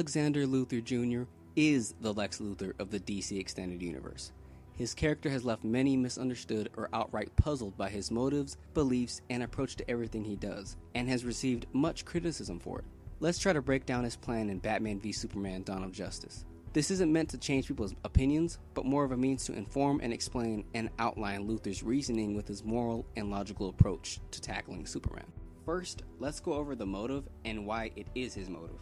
Alexander Luthor Jr. is the Lex Luthor of the DC Extended Universe. His character has left many misunderstood or outright puzzled by his motives, beliefs, and approach to everything he does, and has received much criticism for it. Let's try to break down his plan in Batman v Superman: Dawn of Justice. This isn't meant to change people's opinions, but more of a means to inform and explain and outline Luthor's reasoning with his moral and logical approach to tackling Superman. First, let's go over the motive and why it is his motive.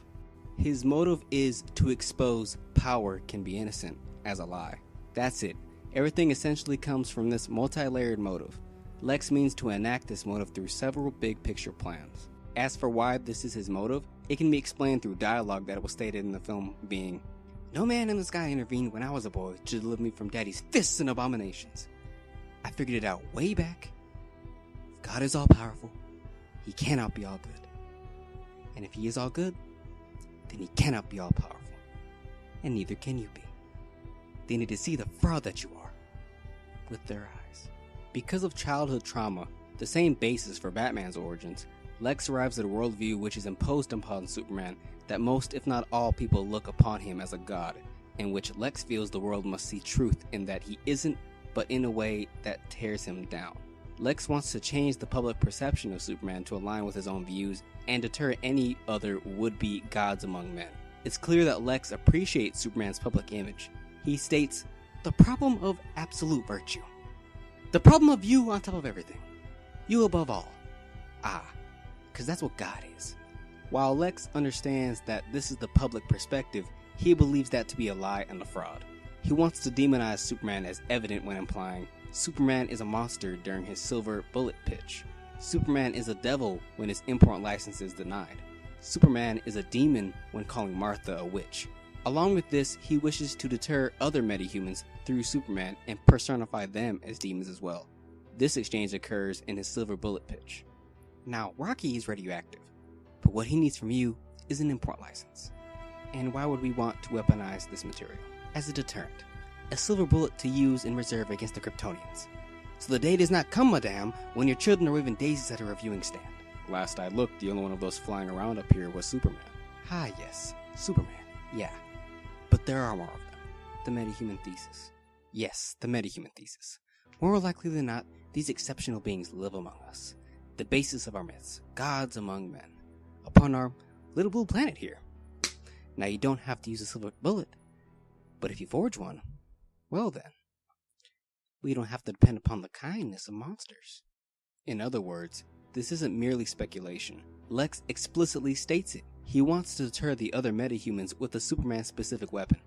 His motive is to expose power can be innocent as a lie. That's it. Everything essentially comes from this multi-layered motive. Lex means to enact this motive through several big picture plans. As for why this is his motive, it can be explained through dialogue that was stated in the film being, "No man in the sky intervened when I was a boy to deliver me from daddy's fists and abominations. I figured it out way back. If God is all powerful, he cannot be all good. And if he is all good, then he cannot be all powerful. And neither can you be. They need to see the fraud that you are with their eyes." Because of childhood trauma, the same basis for Batman's origins, Lex arrives at a worldview which is imposed upon Superman that most, if not all, people look upon him as a god, in which Lex feels the world must see truth in that he isn't, but in a way that tears him down. Lex wants to change the public perception of Superman to align with his own views and deter any other would-be gods among men. It's clear that Lex appreciates Superman's public image. He states, "The problem of absolute virtue. The problem of you on top of everything. You above all. Because that's what God is." While Lex understands that this is the public perspective, he believes that to be a lie and a fraud. He wants to demonize Superman as evident when implying Superman is a monster during his silver bullet pitch. Superman is a devil when his import license is denied. Superman is a demon when calling Martha a witch. Along with this, he wishes to deter other metahumans through Superman and personify them as demons as well. This exchange occurs in his silver bullet pitch. Now, Rocky is radioactive, but what he needs from you is an import license. And why would we want to weaponize this material? As a deterrent. A silver bullet to use in reserve against the Kryptonians. So the day does not come, madame, when your children are waving daisies at a reviewing stand. Last I looked, the only one of those flying around up here was Superman. Yes, Superman. Yeah. But there are more of them. The metahuman thesis. Yes, the metahuman thesis. More likely than not, these exceptional beings live among us. The basis of our myths, gods among men, upon our little blue planet here. Now you don't have to use a silver bullet, but if you forge one, well then, we don't have to depend upon the kindness of monsters. In other words, this isn't merely speculation. Lex explicitly states it. He wants to deter the other metahumans with a Superman-specific weapon.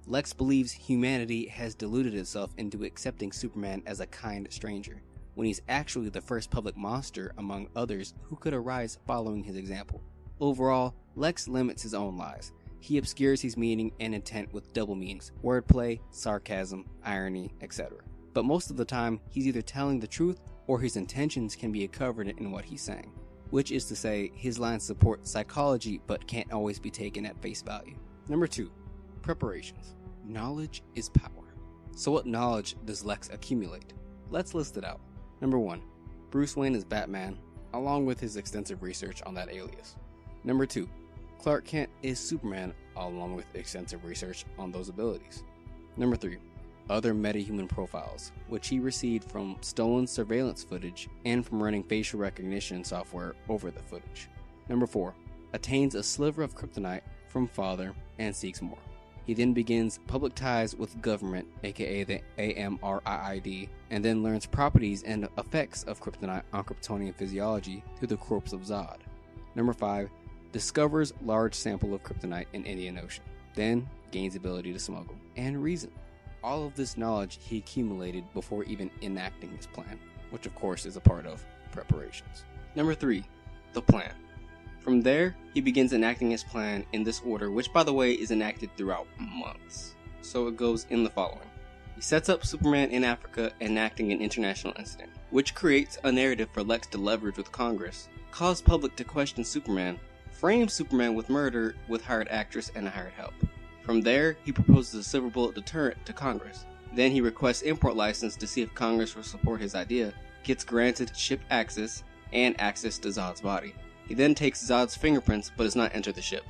Lex believes humanity has deluded itself into accepting Superman as a kind stranger, when he's actually the first public monster among others who could arise following his example. Overall, Lex limits his own lies. He obscures his meaning and intent with double meanings, wordplay, sarcasm, irony, etc. But most of the time, he's either telling the truth or his intentions can be covered in what he's saying. Which is to say, his lines support psychology but can't always be taken at face value. Number 2. Preparations. Knowledge is power. So what knowledge does Lex accumulate? Let's list it out. Number 1. Bruce Wayne is Batman, along with his extensive research on that alias. Number 2. Clark Kent is Superman, along with extensive research on those abilities. Number 3. Other metahuman profiles, which he received from stolen surveillance footage and from running facial recognition software over the footage. Number 4. Attains a sliver of kryptonite from father and seeks more. He then begins public ties with government, aka the AMRIID, and then learns properties and effects of kryptonite on Kryptonian physiology through the corpse of Zod. Number 5. Discovers large sample of kryptonite in Indian Ocean, then gains ability to smuggle, and reason. All of this knowledge he accumulated before even enacting his plan, which of course is a part of preparations. Number 3. The plan. From there, he begins enacting his plan in this order, which by the way is enacted throughout months. So it goes in the following. He sets up Superman in Africa, enacting an international incident, which creates a narrative for Lex to leverage with Congress, cause public to question Superman, frame Superman with murder with hired actress and a hired help. From there, he proposes a silver bullet deterrent to Congress. Then he requests import license to see if Congress will support his idea, gets granted ship access and access to Zod's body. He then takes Zod's fingerprints but does not enter the ship.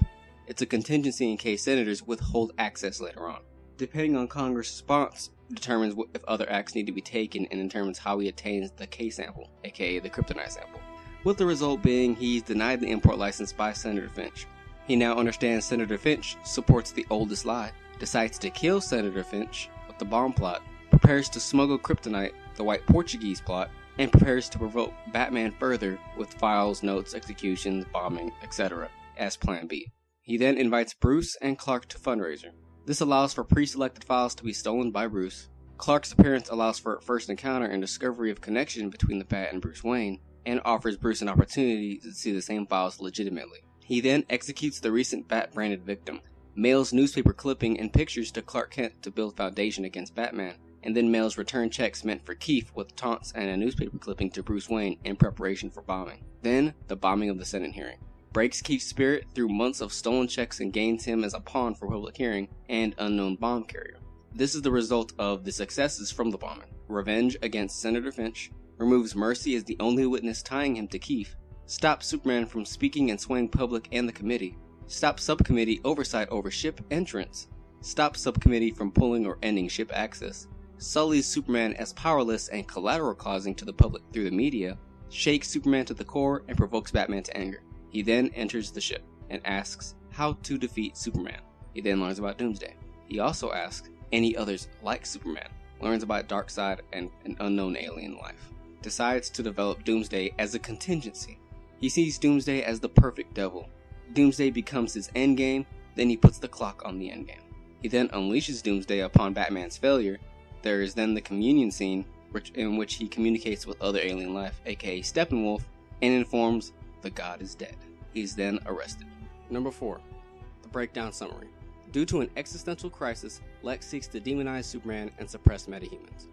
It's a contingency in case senators withhold access later on. Depending on Congress' response, determines if other acts need to be taken and determines how he attains the K sample, aka the kryptonite sample. With the result being he's denied the import license by Senator Finch. He now understands Senator Finch supports the oldest lie, decides to kill Senator Finch with the bomb plot, prepares to smuggle kryptonite, the white Portuguese plot, and prepares to provoke Batman further with files, notes, executions, bombing, etc. as Plan B. He then invites Bruce and Clark to fundraiser. This allows for pre-selected files to be stolen by Bruce. Clark's appearance allows for a first encounter and discovery of connection between the Bat and Bruce Wayne, and offers Bruce an opportunity to see the same files legitimately. He then executes the recent Bat-branded victim, mails newspaper clipping and pictures to Clark Kent to build foundation against Batman, and then mails return checks meant for Keith with taunts and a newspaper clipping to Bruce Wayne in preparation for bombing. Then, the bombing of the Senate hearing. Breaks Keith's spirit through months of stolen checks and gains him as a pawn for public hearing and unknown bomb carrier. This is the result of the successes from the bombing. Revenge against Senator Finch, removes Mercy as the only witness tying him to Keith, stops Superman from speaking and swaying public and the committee, stops subcommittee oversight over ship entrance, stops subcommittee from pulling or ending ship access, sullies Superman as powerless and collateral causing to the public through the media, shakes Superman to the core and provokes Batman to anger. He then enters the ship and asks how to defeat Superman. He then learns about Doomsday. He also asks any others like Superman, learns about Darkseid and an unknown alien life. Decides to develop Doomsday as a contingency. He sees Doomsday as the perfect devil. Doomsday becomes his endgame, then he puts the clock on the endgame. He then unleashes Doomsday upon Batman's failure. There is then the communion scene in which he communicates with other alien life, aka Steppenwolf, and informs the god is dead. He is then arrested. Number 4. The breakdown summary. Due to an existential crisis, Lex seeks to demonize Superman and suppress metahumans.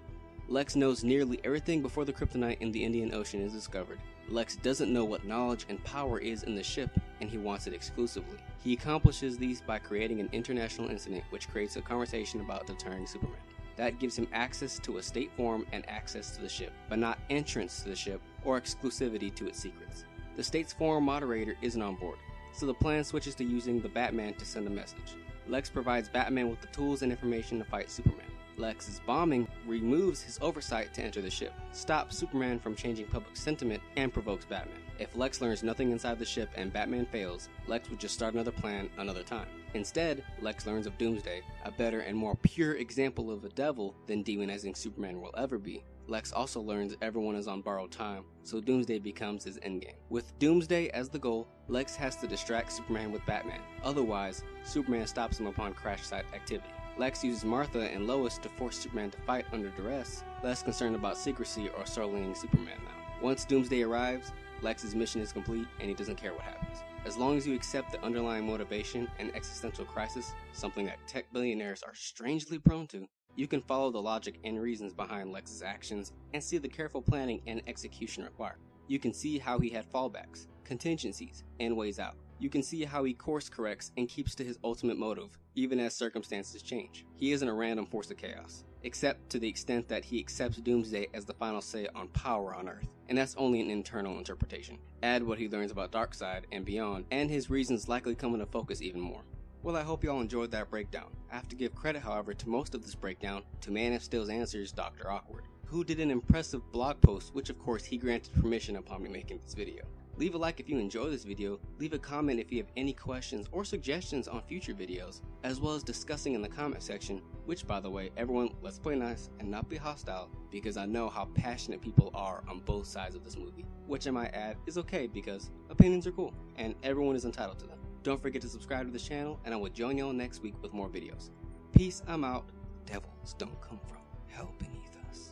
Lex knows nearly everything before the kryptonite in the Indian Ocean is discovered. Lex doesn't know what knowledge and power is in the ship, and he wants it exclusively. He accomplishes these by creating an international incident which creates a conversation about deterring Superman. That gives him access to a state form and access to the ship, but not entrance to the ship or exclusivity to its secrets. The state's forum moderator isn't on board, so the plan switches to using the Batman to send a message. Lex provides Batman with the tools and information to fight Superman. Lex's bombing removes his oversight to enter the ship, stops Superman from changing public sentiment, and provokes Batman. If Lex learns nothing inside the ship and Batman fails, Lex would just start another plan another time. Instead, Lex learns of Doomsday, a better and more pure example of a devil than demonizing Superman will ever be. Lex also learns everyone is on borrowed time, so Doomsday becomes his endgame. With Doomsday as the goal, Lex has to distract Superman with Batman. Otherwise, Superman stops him upon crash site activity. Lex uses Martha and Lois to force Superman to fight under duress, less concerned about secrecy or soloing Superman now. Once Doomsday arrives, Lex's mission is complete and he doesn't care what happens. As long as you accept the underlying motivation and existential crisis, something that tech billionaires are strangely prone to, you can follow the logic and reasons behind Lex's actions and see the careful planning and execution required. You can see how he had fallbacks, contingencies, and ways out. You can see how he course corrects and keeps to his ultimate motive, even as circumstances change. He isn't a random force of chaos, except to the extent that he accepts Doomsday as the final say on power on Earth, and that's only an internal interpretation. Add what he learns about Darkseid and beyond, and his reasons likely come into focus even more. Well, I hope y'all enjoyed that breakdown. I have to give credit, however, to most of this breakdown to Man of Steel's Answers, Dr. Awkward, who did an impressive blog post, which of course he granted permission upon me making this video. Leave a like if you enjoy this video, leave a comment if you have any questions or suggestions on future videos, as well as discussing in the comment section, which by the way, everyone, let's play nice and not be hostile, because I know how passionate people are on both sides of this movie, which I might add is okay because opinions are cool, and everyone is entitled to them. Don't forget to subscribe to this channel, and I will join y'all next week with more videos. Peace, I'm out. Devils don't come from hell beneath us.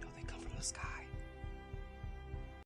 No, they come from the sky.